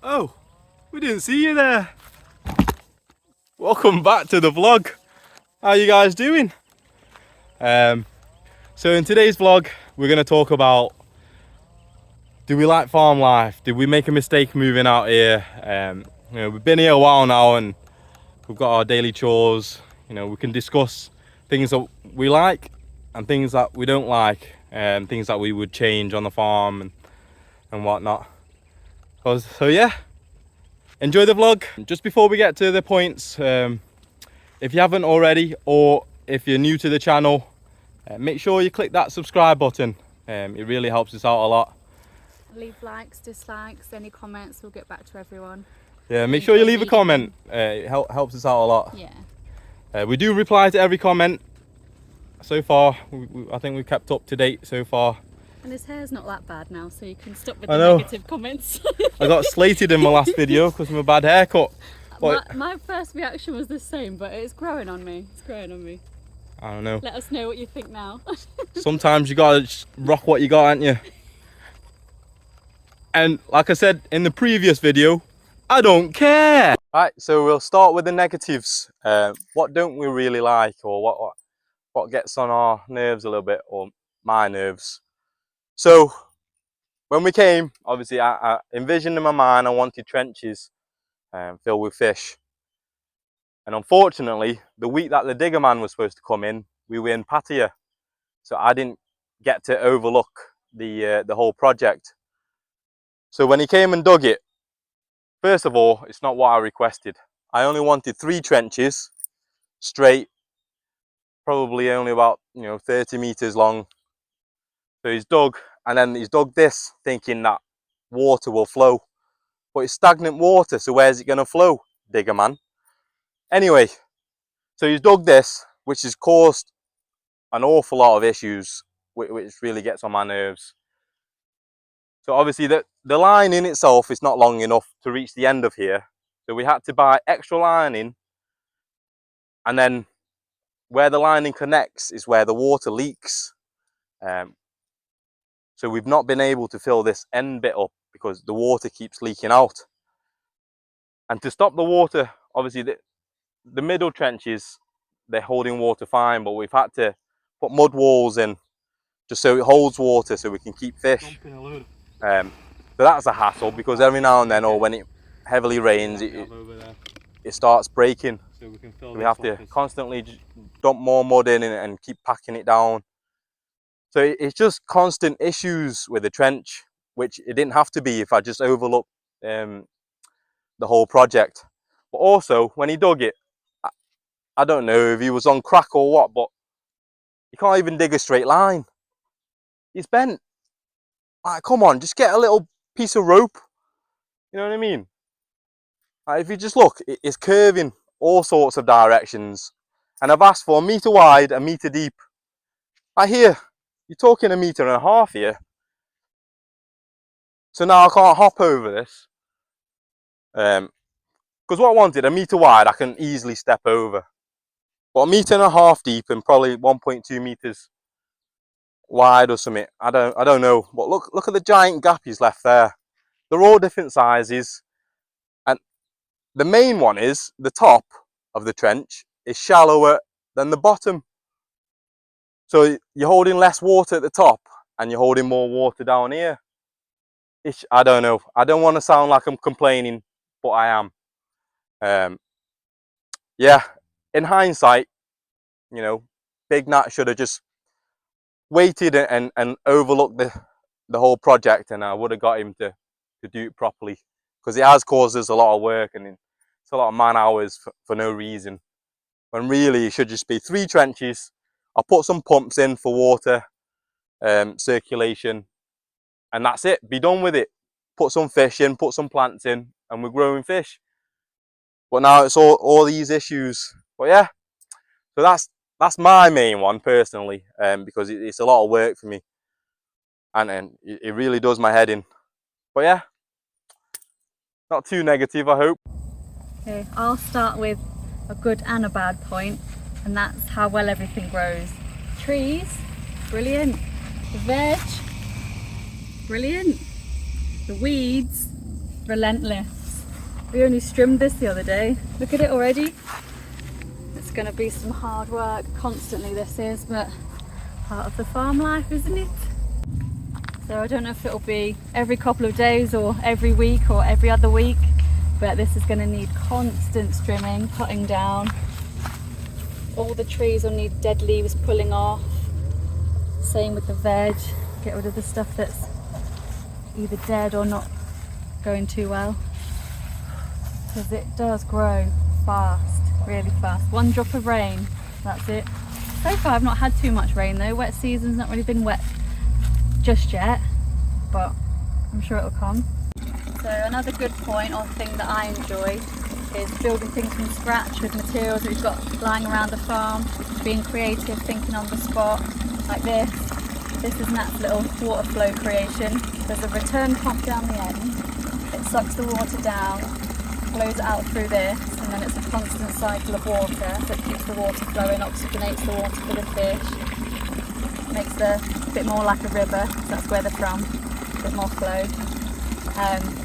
Oh, we didn't see you there. Welcome back to the vlog. How you guys doing? So in today's vlog, we're going to talk about, do we like farm life? Did we make a mistake moving out here? We've been here a while now and we've got our daily chores. We can discuss things that we like and things that we don't like, and things that we would change on the farm and whatnot. So yeah, enjoy the vlog. Just before we get to the points, if you haven't already, or if you're new to the channel, make sure you click that subscribe button. It really helps us out a lot. Leave likes, dislikes, any comments, we'll get back to everyone. Yeah, make sure you leave a comment. It helps us out a lot. Yeah. We do reply to every comment. So far, I think we've kept up to date so far. And his hair's not that bad now, so you can stop with the negative comments. I got slated in my last video because of my bad haircut. My first reaction was the same, but it's growing on me. It's growing on me. I don't know. Let us know what you think now. Sometimes you gotta just rock what you got, ain't you? And like I said in the previous video, I don't care. Right, so we'll start with the negatives. What don't we really like, or what gets on our nerves a little bit, or my nerves? So when we came, obviously I envisioned in my mind I wanted trenches filled with fish. And unfortunately, the week that the digger man was supposed to come in, we were in Pattaya. So I didn't get to overlook the whole project. So when he came and dug it, first of all, it's not what I requested. I only wanted 3 trenches, straight, probably only about 30 meters long. So he's dug, and then he's dug this thinking that water will flow, but it's stagnant water, so where's it going to flow, digger man? Anyway, so he's dug this, which has caused an awful lot of issues, which really gets on my nerves. So obviously the line in itself is not long enough to reach the end of here, so we had to buy extra lining, and then where the lining connects is where the water leaks. So we've not been able to fill this end bit up because the water keeps leaking out. And to stop the water, obviously the middle trenches, they're holding water fine, but we've had to put mud walls in just so it holds water so we can keep fish. So that's a hassle because every now and then, or when it heavily rains, it starts breaking. So we have to constantly dump more mud in and keep packing it down. So it's just constant issues with the trench, which it didn't have to be if I just overlooked the whole project. But also, when he dug it, I don't know if he was on crack or what, but he can't even dig a straight line. He's bent. Like, come on, just get a little piece of rope. You know what I mean? Like, if you just look, it's curving all sorts of directions. And I've asked for 1 meter wide, 1 meter deep. I hear you're talking 1.5 meters here. So now I can't hop over this. Because what I wanted, 1 meter wide, I can easily step over. But 1.5 meters deep and probably 1.2 meters wide or something. I don't know. But look at the giant gap he's left there. They're all different sizes. And the main one is the top of the trench is shallower than the bottom. So you're holding less water at the top and you're holding more water down here. I don't know. I don't want to sound like I'm complaining, but I am. Yeah, in hindsight, Big Nat should have just waited and overlooked the whole project, and I would have got him to do it properly, because it has caused us a lot of work and it's a lot of man hours for no reason. When really it should just be 3 trenches. I'll put some pumps in for water circulation, and that's it. Be done with it. Put some fish in, put some plants in, and we're growing fish. But now it's all these issues. But yeah, so that's my main one personally, because it's a lot of work for me, and it really does my head in. But yeah, not too negative, I hope. Okay, I'll start with a good and a bad point, and that's how well everything grows. Trees, brilliant. The veg, brilliant. The weeds, relentless. We only trimmed this the other day. Look at it already. It's going to be some hard work constantly, this is, but part of the farm life, isn't it? So I don't know if it'll be every couple of days or every week or every other week, but this is going to need constant trimming, cutting down. All the trees will need dead leaves pulling off. Same with the veg. Get rid of the stuff that's either dead or not going too well, because it does grow fast, really fast. One drop of rain, that's it. So far I've not had too much rain though. Wet season's not really been wet just yet, but I'm sure it'll come. So another good point or thing that I enjoy is building things from scratch with materials that we've got lying around the farm, being creative, thinking on the spot, like this. This is Nat's little water flow creation. There's a return pump down the end. It sucks the water down, flows it out through this, and then it's a constant cycle of water, so it keeps the water flowing, oxygenates the water for the fish, makes the bit more like a river, so that's where they're from, a bit more flow.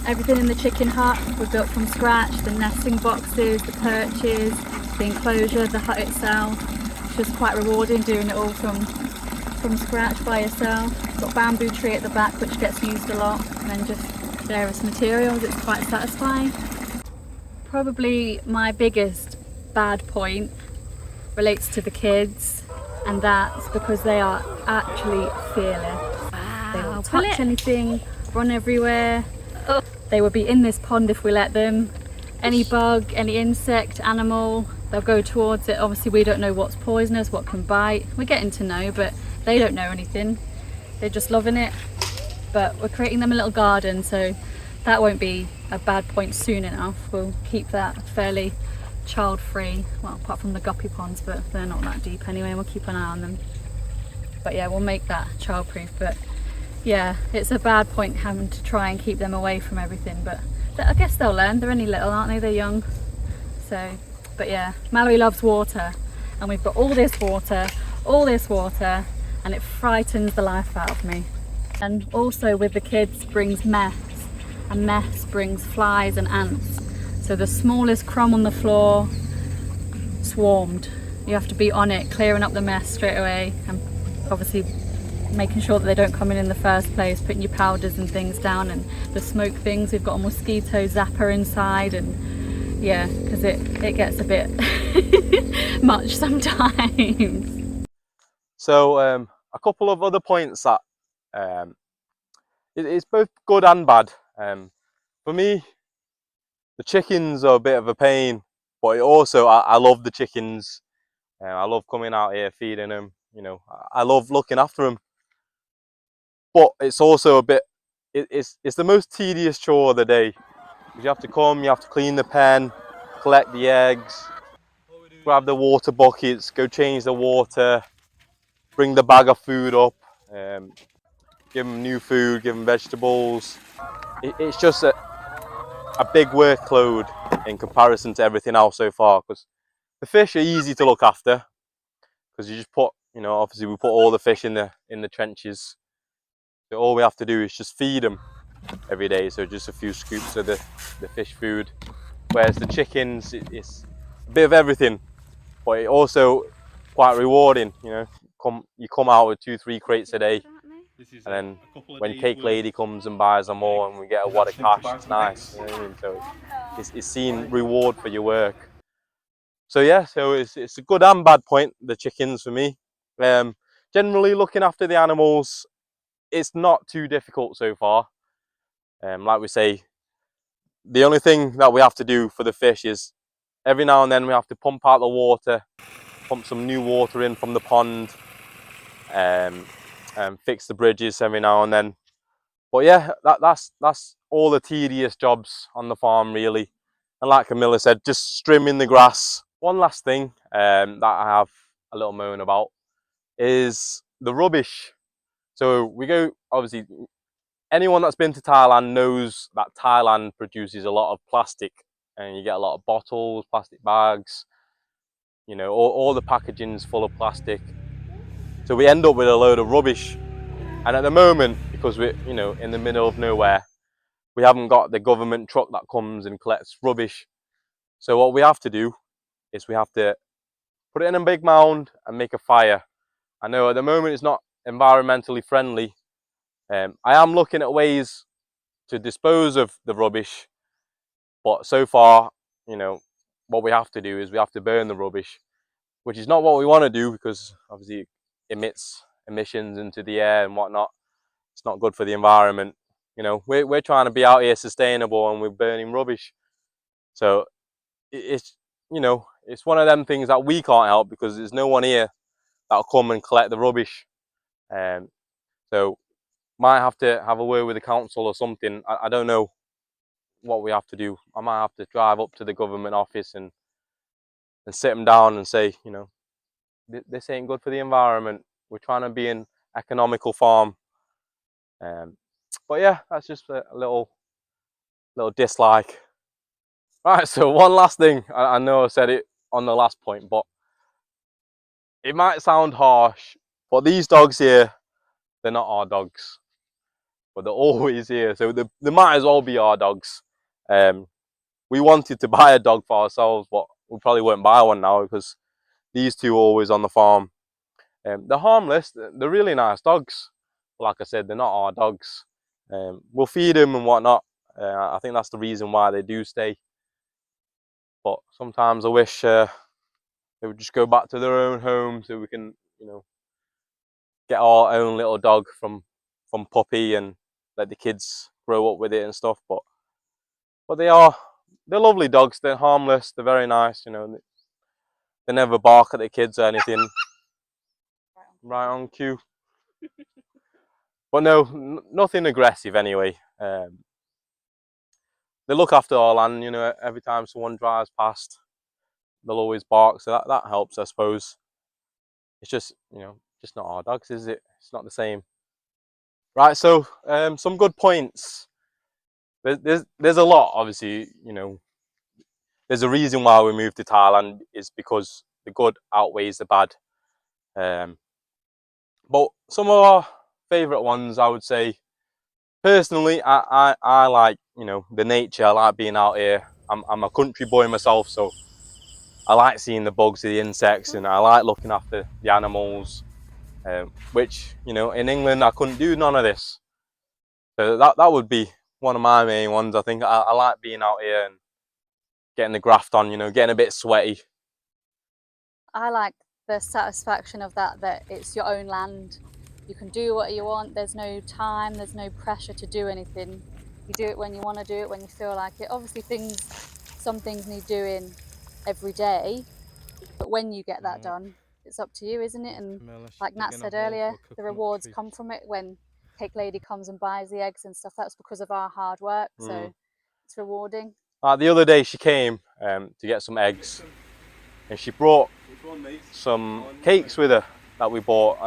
Everything in the chicken hut we built from scratch, the nesting boxes, the perches, the enclosure, the hut itself. It's just quite rewarding doing it all from scratch by yourself. Got bamboo tree at the back which gets used a lot, and then just various materials. It's quite satisfying. Probably my biggest bad point relates to the kids, and that's because they are actually fearless. Wow. They will touch anything, run everywhere. Oh. They will be in this pond if we let them. Any bug, any insect, animal, they'll go towards it. Obviously we don't know what's poisonous, what can bite. We're getting to know, but they don't know anything. They're just loving it. But we're creating them a little garden, so that won't be a bad point soon enough. We'll keep that fairly child-free, well, apart from the guppy ponds, but they're not that deep anyway, and we'll keep an eye on them. But yeah, we'll make that child-proof. But yeah, it's a bad point having to try and keep them away from everything, but I guess they'll learn. They're only little, aren't they? They're young. So, but yeah, Mallory loves water, and we've got all this water, and it frightens the life out of me. And also with the kids brings mess, and mess brings flies and ants. So the smallest crumb on the floor, swarmed. You have to be on it, clearing up the mess straight away, and obviously making sure that they don't come in the first place, putting your powders and things down, and the smoke things. We've got a mosquito zapper inside, and yeah, because it gets a bit much sometimes. So a couple of other points that it's both good and bad. For me, the chickens are a bit of a pain, but also I love the chickens. I love coming out here, feeding them. You know, I love looking after them. But it's also a bit, it's the most tedious chore of the day. You have to come, you have to clean the pen, collect the eggs, grab the water buckets, go change the water, bring the bag of food up, give them new food, give them vegetables. It's just a big workload in comparison to everything else so far, because the fish are easy to look after, because you just put, you know, obviously we put all the fish in the trenches. So all we have to do is just feed them every day, so just a few scoops of the fish food. Whereas the chickens, it's a bit of everything, but it also quite rewarding. You know, you come out with 2-3 crates a day, and then when Cake Lady comes and buys them all, and we get a wad of cash, it's nice. You know what I mean? So it's seeing reward for your work. So yeah, so it's a good and bad point, the chickens for me. Generally looking after the animals, it's not too difficult so far. Like we say, the only thing that we have to do for the fish is every now and then we have to pump out the water, pump some new water in from the pond, and fix the bridges every now and then. But yeah, that's all the tedious jobs on the farm really. And like Camilla said, just trimming the grass. One last thing that I have a little moan about is the rubbish. So we go, obviously, anyone that's been to Thailand knows that Thailand produces a lot of plastic, and you get a lot of bottles, plastic bags, you know, all the packaging's full of plastic. So we end up with a load of rubbish. And at the moment, because we're, you know, in the middle of nowhere, we haven't got the government truck that comes and collects rubbish. So what we have to do is we have to put it in a big mound and make a fire. I know at the moment it's not environmentally friendly. I am looking at ways to dispose of the rubbish, but so far, you know, what we have to do is we have to burn the rubbish, which is not what we want to do because obviously it emits emissions into the air and whatnot. It's not good for the environment. You know, we're trying to be out here sustainable and we're burning rubbish. So it's, you know, it's one of them things that we can't help because there's no one here that'll come and collect the rubbish. So might have to have a word with the council or something. I don't know what we have to do. I might have to drive up to the government office and sit them down and say, you know, this ain't good for the environment. We're trying to be an economical farm. But yeah, that's just a little dislike. Right, so one last thing. I know I said it on the last point, but it might sound harsh, but these dogs here, they're not our dogs, but they're always here. So they might as well be our dogs. We wanted to buy a dog for ourselves, but we probably won't buy one now because these two are always on the farm. They're harmless. They're really nice dogs. But like I said, they're not our dogs. We'll feed them and whatnot. I think that's the reason why they do stay. But sometimes I wish they would just go back to their own home so we can, you know, get our own little dog from puppy and let the kids grow up with it and stuff. But they're lovely dogs. They're harmless. They're very nice. You know, they never bark at the kids or anything. Right on cue. But no, nothing aggressive anyway. They look after our land. You know, every time someone drives past, they'll always bark. So that helps, I suppose. It's just, you know, just not our dogs, is it? It's not the same. Right. So some good points. There's a lot, obviously. You know, there's a reason why we moved to Thailand is because the good outweighs the bad. But some of our favourite ones, I would say, personally, I like, you know, the nature. I like being out here. I'm a country boy myself, so I like seeing the bugs, the insects, and I like looking after the animals. Which, you know, in England I couldn't do none of this. So that would be one of my main ones. I think I like being out here and getting the graft on, you know, getting a bit sweaty. I like the satisfaction of that it's your own land. You can do what you want. There's no time, there's no pressure to do anything. You do it when you want to do it, when you feel like it. Obviously some things need doing every day, but when you get that done, it's up to you, isn't it? And like Nat said earlier, the rewards come from it. When Cake Lady comes and buys the eggs and stuff, that's because of our hard work. So it's rewarding. The other day she came to get some eggs, and she brought some cakes with her that we bought.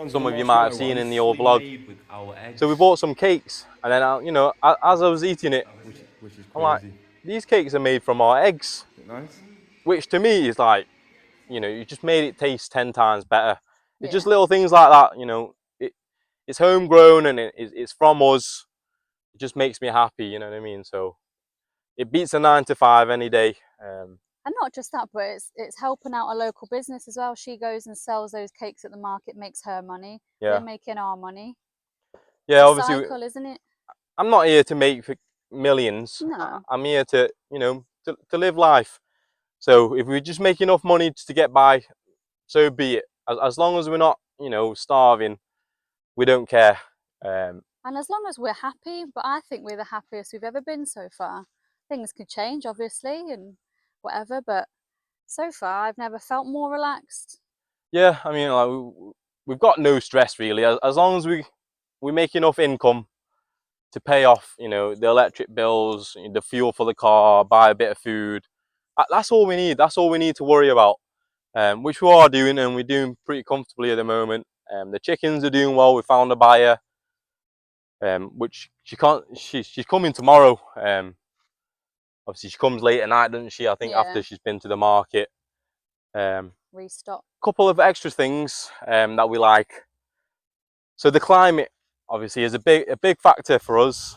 Some of you might have seen in the old vlog. So we bought some cakes, and then you know, as I was eating it, I'm like, these cakes are made from our eggs. Nice. Which to me is like, you know, you just made it taste 10 times better. It's Yeah. just little things like that, you know. It's homegrown and it's from us. It just makes me happy, you know what I mean? So it beats a 9 to 5 any day. And not just that, but it's helping out a local business as well. She goes and sells those cakes at the market, makes her money. Yeah. We're making our money. Yeah, It's a obviously, cycle, isn't it? I'm not here to make millions. No. I'm here to, you know, to live life. So if we just make enough money to get by, so be it. As long as we're not, you know, starving, we don't care. And as long as we're happy, but I think we're the happiest we've ever been so far. things could change, obviously, and whatever, but so far I've never felt more relaxed. Yeah, I mean, like, we've got no stress really, as long as we make enough income to pay off, you know, the electric bills, the fuel for the car, buy a bit of food. That's all we need. That's all we need to worry about, which we are doing, and we're doing pretty comfortably at the moment. The chickens are doing well. We found a buyer, which she's coming tomorrow. Obviously she comes late at night, doesn't she? I think after she's been to the market. Restock. Couple of extra things that we like. So the climate obviously is a big factor for us.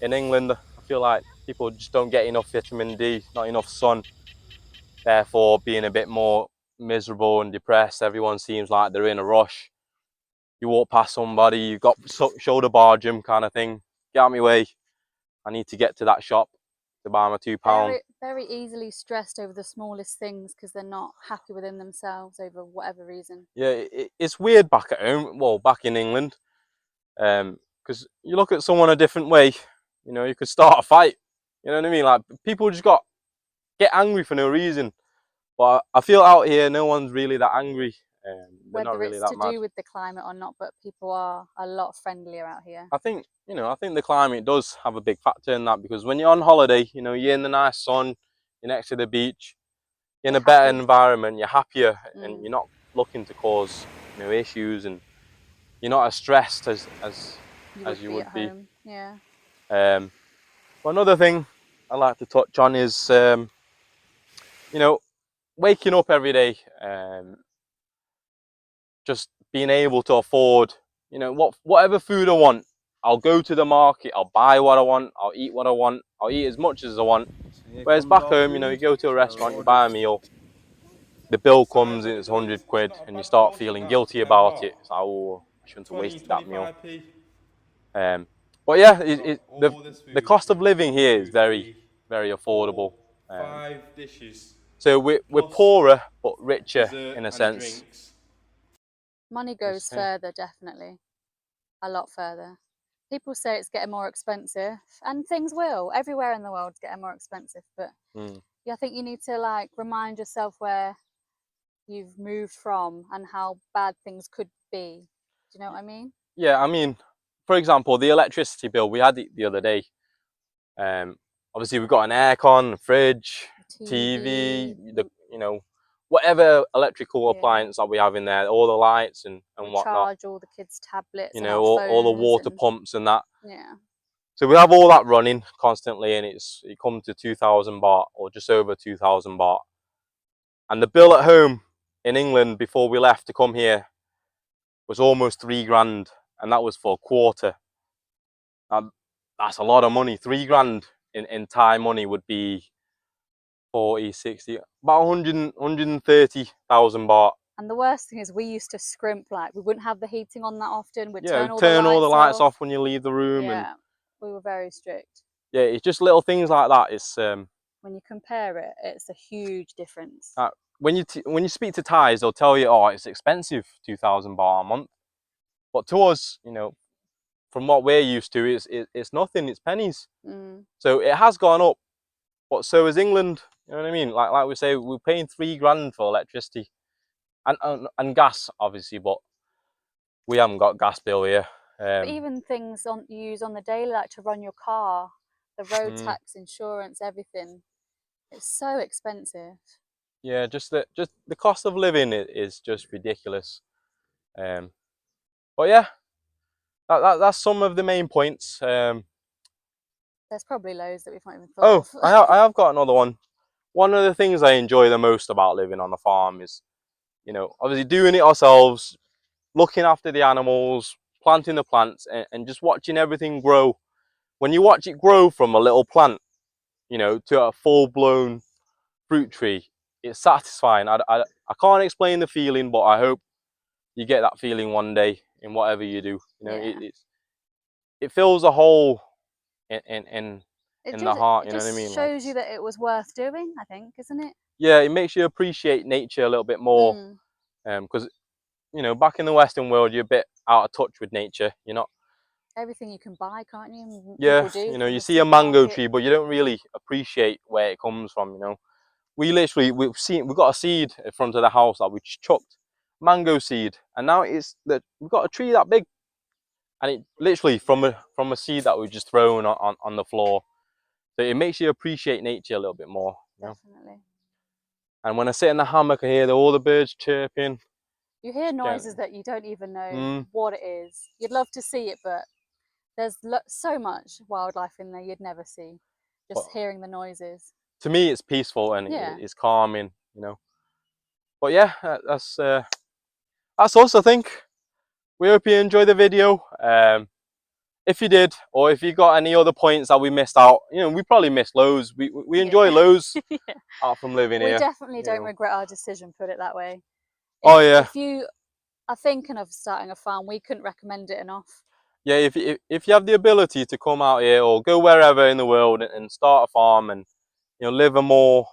In England, I feel like people just don't get enough vitamin D, not enough sun, therefore being a bit more miserable and depressed. Everyone seems like they're in a rush. You walk past somebody, you've got shoulder barge them kind of thing. Get out of my way. I need to get to that shop to buy my £2. Very, very easily stressed over the smallest things because they're not happy within themselves over whatever reason. Yeah, it's weird back at home, well, back in England, because you look at someone a different way, you know, you could start a fight. You know what I mean? Like, people just get angry for no reason. But I feel out here, no one's really that angry. They're not Whether really it's that to mad. do with the climate or not, but people are a lot friendlier out here. I think, you know, I think the climate does have a big factor in that, because when you're on holiday, you know, you're in the nice sun, you're next to the beach, you're in a better environment, you're happier, and you're not looking to cause, you know, issues, and you're not as stressed as you would be. Home. Yeah. But another thing I like to touch on is, you know, waking up every day, just being able to afford, you know, whatever food I want. I'll go to the market, I'll buy what I want, I'll eat what I want, I'll eat as much as I want. Whereas back home, you know, you go to a restaurant, you buy a meal, the bill comes and it's 100 quid, and you start feeling guilty about it. It's like, oh, I shouldn't have wasted that meal. But yeah, the cost of living here is very, very affordable. So we're poorer but richer in a sense. Money goes further, definitely. A lot further. People say it's getting more expensive, and things will. Everywhere in the world is getting more expensive, but yeah, I think you need to like remind yourself where you've moved from and how bad things could be. Do you know what I mean? Yeah, I mean, for example, the electricity bill, we had it the other day. Obviously we've got an aircon, a fridge, TV, you know, whatever electrical appliance that we have in there, all the lights and whatnot. Charge all the kids' tablets, you know, all the water pumps and that. Yeah. So we have all that running constantly, and it comes to 2,000 baht, or just over 2,000 baht. And the bill at home in England before we left to come here was almost 3 grand, and that was for a quarter. That's a lot of money. 3 grand in Thai money would be 40, 60, about 130,000 baht. And the worst thing is we used to scrimp, like we wouldn't have the heating on that often. We'd Yeah, turn all the lights off when you leave the room. Yeah, and we were very strict. Yeah, it's just little things like that. It's when you compare it, it's a huge difference. When you speak to Thais, they'll tell you, oh, it's expensive, 2,000 baht a month. But to us, you know, from what we're used to, it's nothing. It's pennies. So it has gone up, but so has England. You know what I mean? Like we say, we're paying 3 grand for electricity, and gas, obviously, but we haven't got gas bill here. But even things you use on the daily, like to run your car, the road tax, insurance, everything, it's so expensive. Yeah, just the cost of living is just ridiculous. But yeah, that's some of the main points. There's probably loads that we've not even thought of. I have got another one. One of the things I enjoy the most about living on the farm is, you know, obviously doing it ourselves, looking after the animals, planting the plants, and just watching everything grow. When you watch it grow from a little plant, you know, to a full-blown fruit tree, it's satisfying. I can't explain the feeling, but I hope you get that feeling one day in whatever you do. You know, it fills a hole in the heart. You know what I mean? It shows you that it was worth doing, I think, isn't it? Yeah, it makes you appreciate nature a little bit more. Because you know, back in the Western world, you're a bit out of touch with nature. You're not everything you can buy, can't you? Yeah, People do you know, from you the see a mango supermarket. tree, but you don't really appreciate where it comes from, you know. We've got a seed in front of the house that we chucked, mango seed, and now we've got a tree that big, and it literally from a seed that we just thrown on the floor. So it makes you appreciate nature a little bit more, you know. Definitely. And when I sit in the hammock, I hear all the birds chirping. You hear noises that you don't even know what it is. You'd love to see it, but there's so much wildlife in there you'd never see. Just But hearing the noises. to me, it's peaceful and Yeah. it's calming, you know. But yeah, that's us, I think. We hope you enjoyed the video. If you did, or if you got any other points that we missed out, you know, we probably missed loads. We enjoy loads Yeah. out from living We here. definitely don't know. regret our decision, put it that way. Oh yeah. If you are thinking of starting a farm, we couldn't recommend it enough. Yeah, if you have the ability to come out here or go wherever in the world and start a farm and, you know, live a more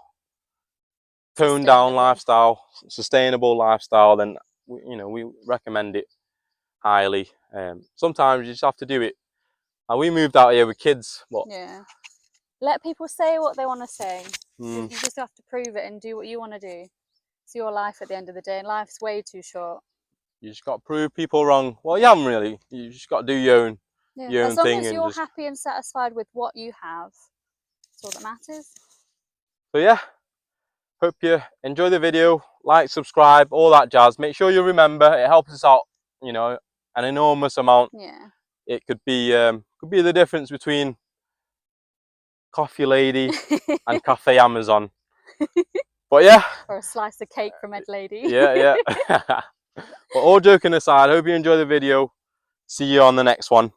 toned down lifestyle, sustainable lifestyle, then you know, we recommend it highly. Sometimes you just have to do it. We moved out here with kids, but yeah, let people say what they want to say. Mm. You just have to prove it and do what you want to do. It's your life at the end of the day, and life's way too short. You just got to prove people wrong. Well, you haven't really. You just got to do your own As long thing as and you're just. happy and satisfied with what you have, that's all that matters. So yeah, hope you enjoy the video. Like, subscribe, all that jazz. Make sure you remember it helps us out. You know, an enormous amount. Yeah. It could be the difference between Coffee Lady and Cafe Amazon. But yeah. Or a slice of cake from Ed Lady. Yeah. But all joking aside, hope you enjoy the video. See you on the next one.